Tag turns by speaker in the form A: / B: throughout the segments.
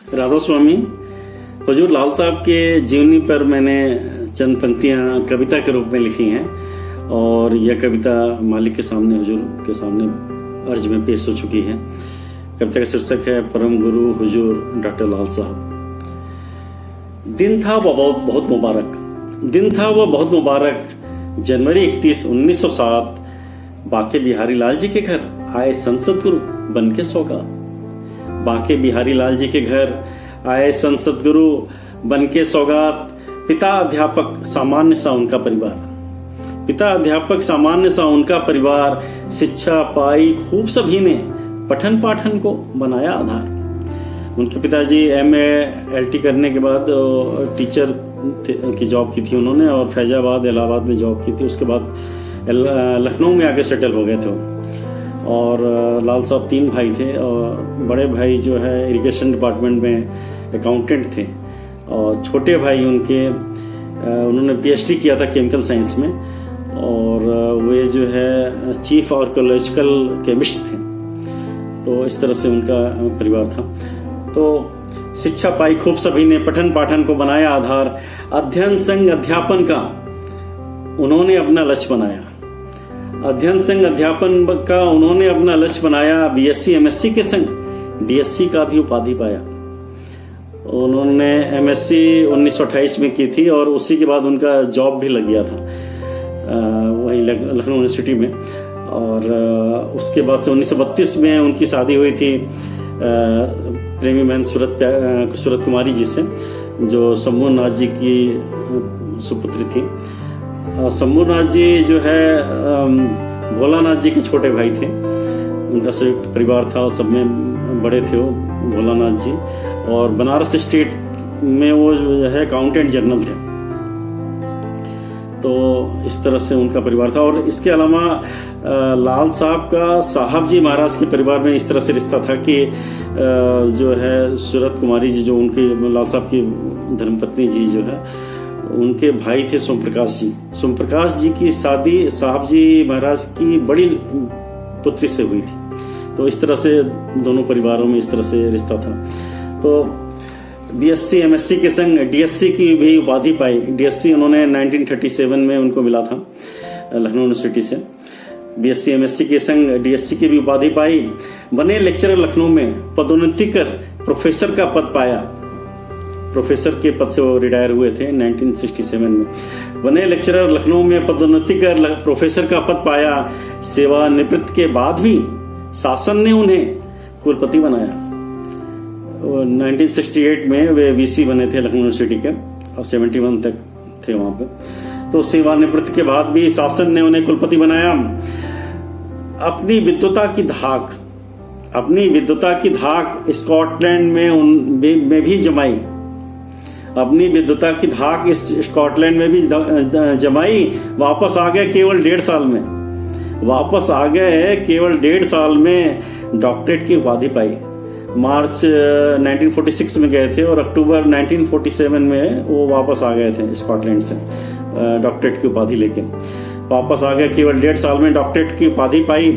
A: राधा स्वामी। हुजूर लाल साहब के जीवनी पर मैंने चंद पंक्तियां कविता के रूप में लिखी हैं और यह कविता मालिक के सामने, हुजूर के सामने अर्ज में पेश हो चुकी है। कविता का शीर्षक है परम गुरु हुजूर डॉक्टर लाल साहब। दिन था वह बहुत मुबारक, दिन था वह बहुत मुबारक, जनवरी 31, 1907, बाके बिहारी लाल जी के घर आए संसद गुरु बन के सौगात। बाके बिहारी लाल जी के घर आए संसद गुरु बन के सौगात। पिता अध्यापक, सामान्य सा उनका परिवार, पिता अध्यापक, सामान्य सा उनका परिवार। शिक्षा पाई खूब सभी ने, पठन पाठन को बनाया आधार। उनके पिताजी MA LT करने के बाद टीचर की जॉब की थी उन्होंने और फैजाबाद, इलाहाबाद में जॉब की थी। उसके बाद लखनऊ में आके सेटल हो गए थे। और लाल साहब 3 भाई थे और बड़े भाई जो है इरिगेशन डिपार्टमेंट में अकाउंटेंट थे और छोटे भाई उनके उन्होंने PhD किया था केमिकल साइंस में और वे जो है चीफ आर्कियोलॉजिकल केमिस्ट थे। तो इस तरह से उनका परिवार था। तो शिक्षा पाई खूब सभी ने, पठन पाठन को बनाया आधार। अध्ययन संग अध्यापन का उन्होंने अपना लक्ष्य बनाया, अध्ययन संग अध्यापन का उन्होंने अपना लक्ष्य बनाया। BSc MSc के संग DSc का भी उपाधि पाया। उन्होंने MSc 1928 में की थी और उसी के बाद उनका जॉब भी लग गया था वहीं लखनऊ यूनिवर्सिटी में। और उसके बाद से 1932 में उनकी शादी हुई थी प्रेमी बहन सूरत कुमारी जी से, जो शंभूनाथ जी की सुपुत्री थी। शंभूनाथ जी जो है भोलानाथ जी के छोटे भाई थे। उनका संयुक्त परिवार था और सब में बड़े थे वो भोलानाथ जी। और बनारस स्टेट में वो जो है अकाउंटेंट जनरल थे। तो इस तरह से उनका परिवार था। और इसके अलावा लाल साहब का साहब जी महाराज के परिवार में इस तरह से रिश्ता था कि जो है सूरत कुमारी जी, जो उनके लाल साहब की धर्मपत्नी जी जो है, उनके भाई थे सोमप्रकाश जी। सोमप्रकाश जी की शादी साहब जी महाराज की बड़ी पुत्री से हुई थी। तो इस तरह से दोनों परिवारों में इस तरह से रिश्ता था। तो BSc MSc के संग DSc की भी उपाधि पाई। DSc उन्होंने 1937 में उनको मिला था लखनऊ यूनिवर्सिटी से। BSc MSc के संग DSc की भी उपाधि पाई। बने लेक्चरर लखनऊ में, पदोन्नति कर प्रोफेसर का पद पाया। प्रोफेसर के पद से वो रिटायर हुए थे 1967 में। बने लेक्चरर लखनऊ में, पदोन्नति कर प्रोफेसर का पद पाया। सेवानिवृत्त के बाद भी शासन ने उन्हें कुलपति बनाया। 1968 में वे VC बने थे लखनऊ यूनिवर्सिटी के और 71 तक थे वहां पे। तो सेवानिवृत्त के बाद भी शासन ने उन्हें कुलपति बनाया। अपनी विद्वता की धाक स्कॉटलैंड में भी जमाई। अपनी विद्वता की धाक इस स्कॉटलैंड में भी जमाई। वापस आ गए केवल 1.5 साल में। वापस आ गए केवल 1.5 साल में डॉक्टरेट की उपाधि पाई। मार्च 1946 में गए थे और अक्टूबर 1947 में वो वापस आ गए थे स्कॉटलैंड से डॉक्टरेट की उपाधि लेके। वापस आ गए केवल 1.5 साल में डॉक्टरेट की उपाधि पाई।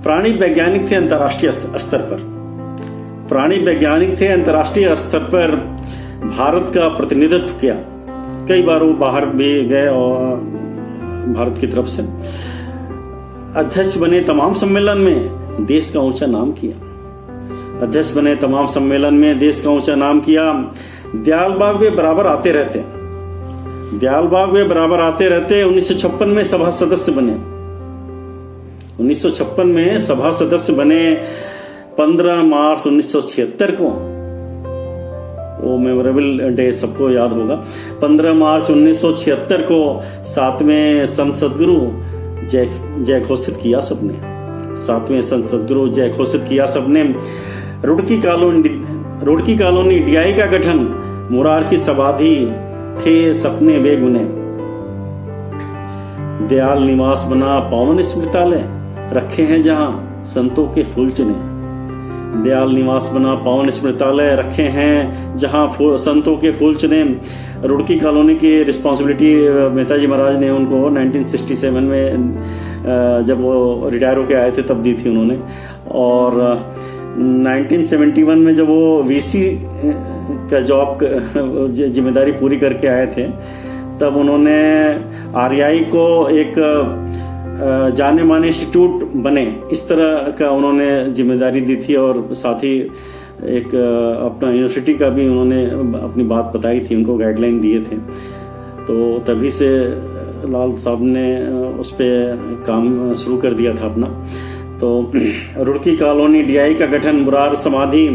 A: प्राणी वैज्ञानिक थे अंतर्राष्ट्रीय स्तर पर। प्राणी वैज्ञानिक थे अंतर्राष्ट्रीय स्तर पर। भारत का प्रतिनिधित्व किया। कई बार वो बाहर भी गए और भारत की तरफ से। अध्यक्ष बने तमाम सम्मेलन में, देश का ऊंचा नाम किया। अध्यक्ष बने तमाम सम्मेलन में, देश का ऊंचा नाम किया। दयालबाग वे बराबर आते रहते। दयालबाग वे बराबर आते रहते। 1956 में सभा सदस्य बने। 1956 में सभा सदस्य बने। 15 मार्च 1976 को, वो मेमोरेबल डे सबको याद होगा, 15 मार्च 1976 को 7वें संसद गुरु जय घोषित किया सबने। 7वें संसद गुरु जय घोषित किया सबने। रुड़की कॉलोनी DI का गठन, मुरार की समाधि थे सपने बेगुने। दयाल निवास बना पावन स्मृतालय, रखे हैं जहां संतों के फूल चुने। दयाल निवास बना पावन स्मृतालय, रखे हैं जहां संतों के फूल चुने। रुड़की कॉलोनी की रिस्पॉन्सिबिलिटी मेहता जी महाराज ने उनको 1967 में जब वो रिटायर होके आए थे तब दी थी उन्होंने। और 1971 में जब वो वीसी का जॉब जिम्मेदारी पूरी करके आए थे, तब उन्होंने आरआई को एक जाने माने इंस्टीट्यूट बने, इस तरह का उन्होंने जिम्मेदारी दी थी। और साथ ही एक अपना यूनिवर्सिटी का भी उन्होंने अपनी बात बताई थी, उनको गाइडलाइन दिए थे। तो तभी से लाल साहब ने उस पर काम शुरू कर दिया था अपना। तो रुड़की कॉलोनी डीआई का गठन, मुरार समाधि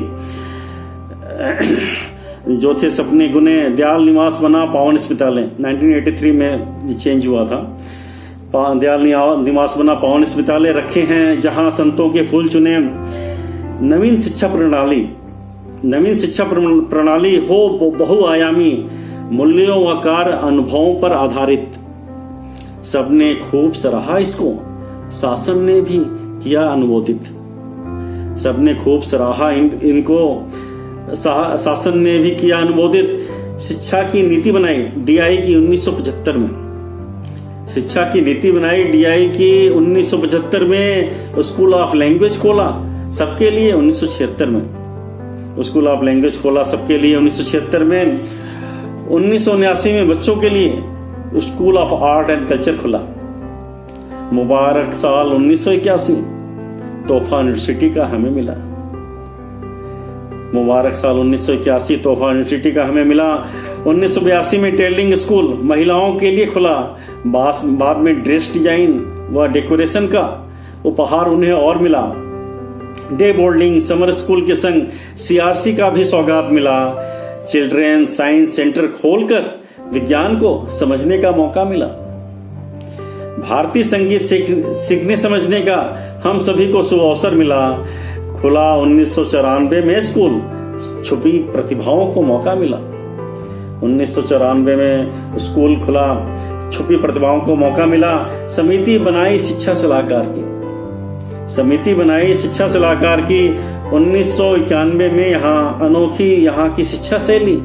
A: जो थे सपने गुने, दयाल निवास बना पावन स्मितालय 1983 में चेंज हुआ था। दयाल निवास बना पावन स्मितालय रखे हैं जहां संतों के फूल चुने। नवीन शिक्षा प्रणाली हो बहुआयामी, मूल्यों व कार्य अनुभवों पर आधारित। सबने खूब सराहा इसको, शासन ने भी किया अनुमोदित। सबने खूब सराहा इनको, शासन ने भी किया अनुमोदित। शिक्षा की नीति बनाई डीआई की 1975 में। शिक्षा की नीति बनाई डीआई की 1975 में। स्कूल ऑफ लैंग्वेज खोला सबके लिए 1976 में। स्कूल ऑफ लैंग्वेज खोला सबके लिए 1976 में। 1979 में बच्चों के लिए school of art and culture खुला। मुबारक साल 1981 तोहफा यूनिवर्सिटी का हमें मिला। मुबारक साल 1981 तोहफा यूनिवर्सिटी का हमें मिला। 1982 में टेलरिंग स्कूल महिलाओं के लिए खुला। बाद में ड्रेस डिजाइन व डेकोरेशन का उपहार उन्हें और मिला। डे बोर्डिंग समर स्कूल के संग सीआरसी का भी सौगात मिला। चिल्ड्रेन साइंस सेंटर खोलकर विज्ञान को समझने का मौका मिला। भारतीय संगीत सीखने समझने का हम सभी को सुअवसर मिला। खुला 1994 में स्कूल, छुपी प्रतिभाओं को मौका मिला। 1994 में स्कूल खुला, छुपी प्रतिभाओं को मौका मिला। समिति बनाई शिक्षा सलाहकार की। 1991 में यहाँ अनोखी यहाँ की शिक्षा शैली,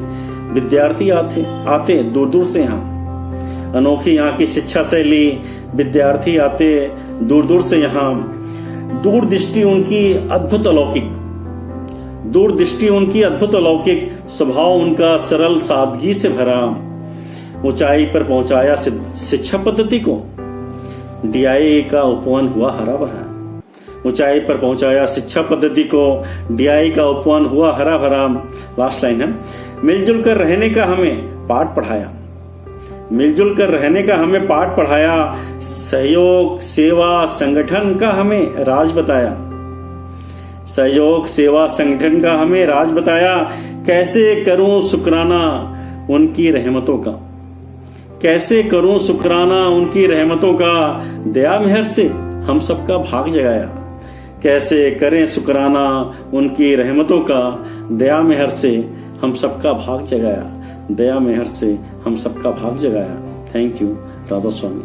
A: विद्यार्थी आते दूर दूर से यहाँ। अनोखी यहाँ की शिक्षा शैली, विद्यार्थी आते दूर दूर से यहाँ। दूरदृष्टि उनकी अद्भुत अलौकिक, स्वभाव उनका सरल सादगी से भरा। ऊंचाई पर पहुंचाया शिक्षा पद्धति को, डीआई का उपवन हुआ हरा भरा। ऊंचाई पर पहुंचाया शिक्षा पद्धति को, डीआई का उपवन हुआ हरा भरा। लास्ट लाइन है, मिलजुल कर रहने का हमें पाठ पढ़ाया। सहयोग सेवा संगठन का हमें राज बताया। कैसे करूं शुक्राना उनकी रहमतों का, दया मेहर से हम सबका भाग जगाया। कैसे करें शुक्राना उनकी रहमतों का, दया मेहर से हम सबका भाग जगाया। Thank you. राधा स्वामी।